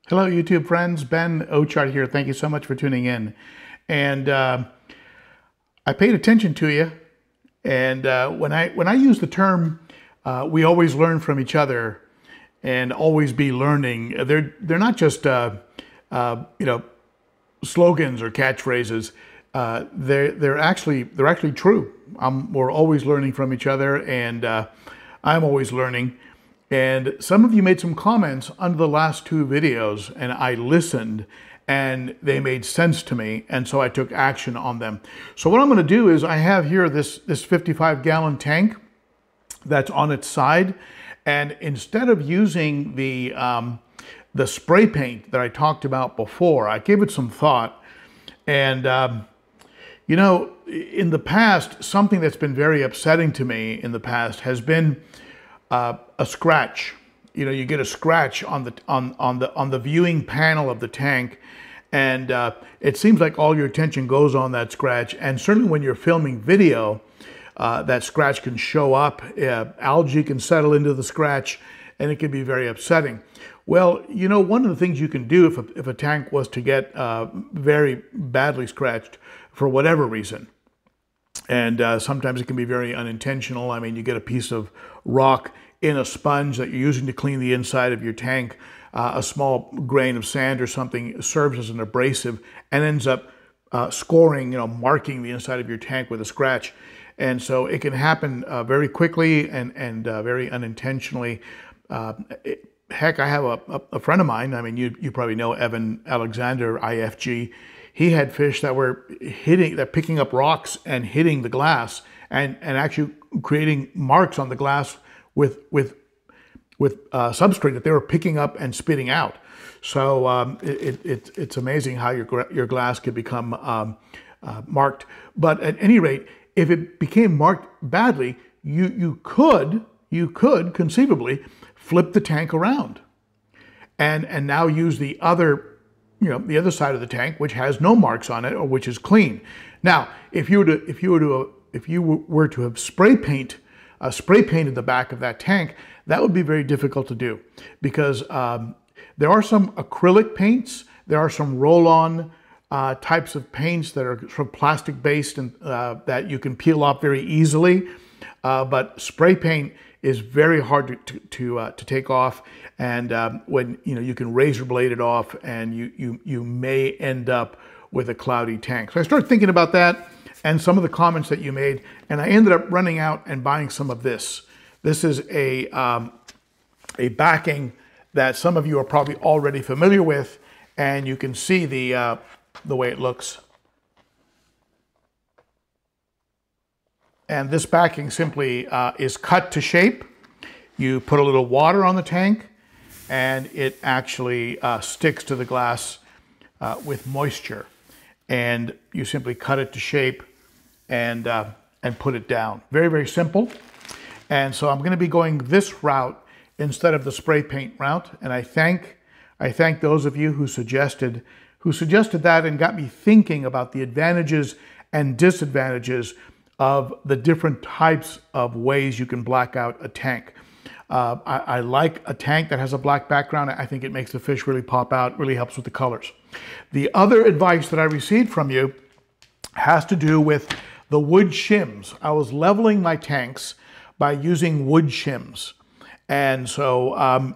Hello, YouTube friends. Ben Ochart here. Thank you so much for tuning in. And I paid attention to you. And when I use the term, we always learn from each other, and always be learning. They're not just you know, slogans or catchphrases. They're actually true. We're always learning from each other, and I'm always learning. And some of you made some comments under the last two videos, and I listened, and they made sense to me, and so I took action on them. So what I'm going to do is I have here this 55-gallon tank that's on its side, and instead of using the spray paint that I talked about before, I gave it some thought, and you know, in the past, something that's been very upsetting to me in the past has been a scratch. You know, you get a scratch on the viewing panel of the tank, and it seems like all your attention goes on that scratch. And certainly when you're filming video, that scratch can show up. Algae can settle into the scratch, and it can be very upsetting. Well, you know, one of the things you can do if a tank was to get very badly scratched for whatever reason, and sometimes it can be very unintentional. I mean, you get a piece of rock in a sponge that you're using to clean the inside of your tank. A small grain of sand or something serves as an abrasive and ends up scoring, you know, marking the inside of your tank with a scratch. And so it can happen very quickly and very unintentionally. Heck, I have a friend of mine. I mean, you probably know Evan Alexander, IFG. He had fish that were picking up rocks and hitting the glass, and actually creating marks on the glass with substrate that they were picking up and spitting out. So it's amazing how your glass could become marked. But at any rate, if it became marked badly, you could conceivably flip the tank around, and now use the other, you know, the other side of the tank, which has no marks on it, or which is clean. Now, if you were to have spray painted the back of that tank, that would be very difficult to do, because there are some acrylic paints, there are some roll-on types of paints that are sort of plastic-based, and that you can peel off very easily. But spray paint is very hard to take off, and when you can razor blade it off, and you may end up with a cloudy tank. So I started thinking about that and some of the comments that you made, and I ended up running out and buying some of this. This is a backing that some of you are probably already familiar with, and you can see the way it looks. And this backing simply is cut to shape. You put a little water on the tank, and it actually sticks to the glass with moisture. And you simply cut it to shape and put it down. Very, very simple. And so I'm going to be going this route instead of the spray paint route. And I thank those of you who suggested that, and got me thinking about the advantages and disadvantages of the different types of ways you can black out a tank. I like a tank that has a black background. I think it makes the fish really pop out, really helps with the colors. The other advice that I received from you has to do with the wood shims. I was leveling my tanks by using wood shims. And so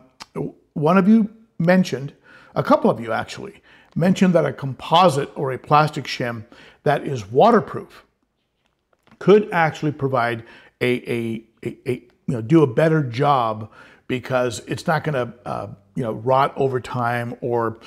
one of you mentioned, a couple of you actually, mentioned that a composite or a plastic shim that is waterproof could actually provide do a better job, because it's not going to rot over time or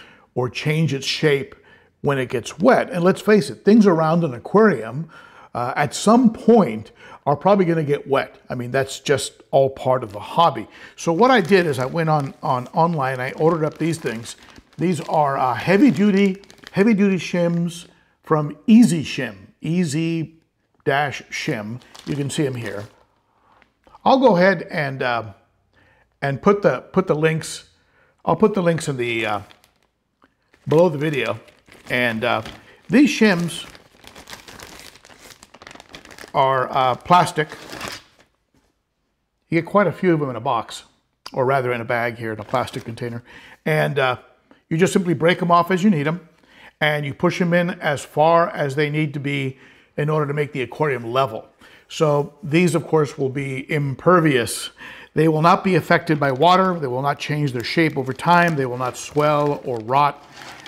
change its shape when it gets wet. And let's face it, things around an aquarium at some point are probably going to get wet. I mean, that's just all part of the hobby. So what I did is I went online. I ordered up these things. These are heavy duty shims from Easy Shim. Easy-Shim. You can see them here. I'll go ahead and put the links. I'll put the links in the below the video. And these shims are plastic. You get quite a few of them in a box, or rather in a bag here in a plastic container. And You just simply break them off as you need them, and you push them in as far as they need to be in order to make the aquarium level. So these, of course, will be impervious. They will not be affected by water. They will not change their shape over time. They will not swell or rot.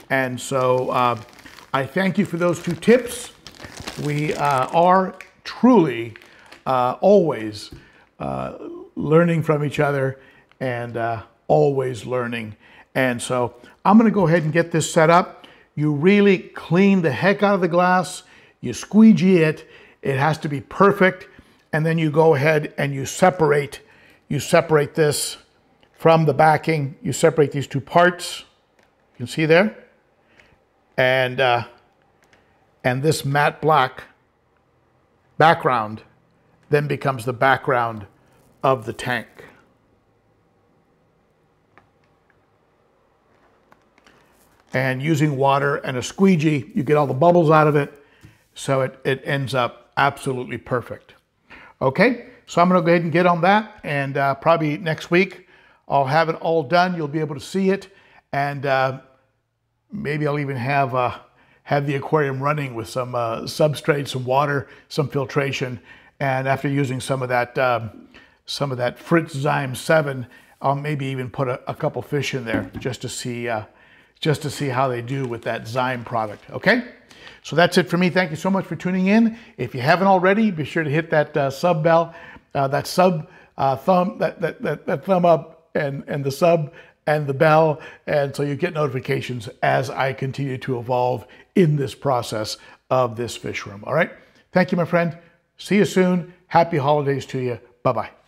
And so I thank you for those 2 tips. We are truly always learning from each other and always learning. And so I'm going to go ahead and get this set up. You really clean the heck out of the glass. You squeegee it. It has to be perfect. And then you go ahead and you separate this from the backing. You separate these 2 parts. You can see there. And this matte black background then becomes the background of the tank. And using water and a squeegee, you get all the bubbles out of it, so it ends up absolutely perfect. Okay, so I'm going to go ahead and get on that, and probably next week I'll have it all done. You'll be able to see it, and maybe I'll even have the aquarium running with some substrate, some water, some filtration, and after using some of that Fritz Zyme 7, I'll maybe even put a couple fish in there just to see how they do with that Zyme product. Okay, so that's it for me. Thank you so much for tuning in. If you haven't already, be sure to hit that sub bell, that thumb up, and the sub and the bell, and so you get notifications as I continue to evolve in this process of this fish room. All right, thank you, my friend. See you soon. Happy holidays to you. Bye-bye.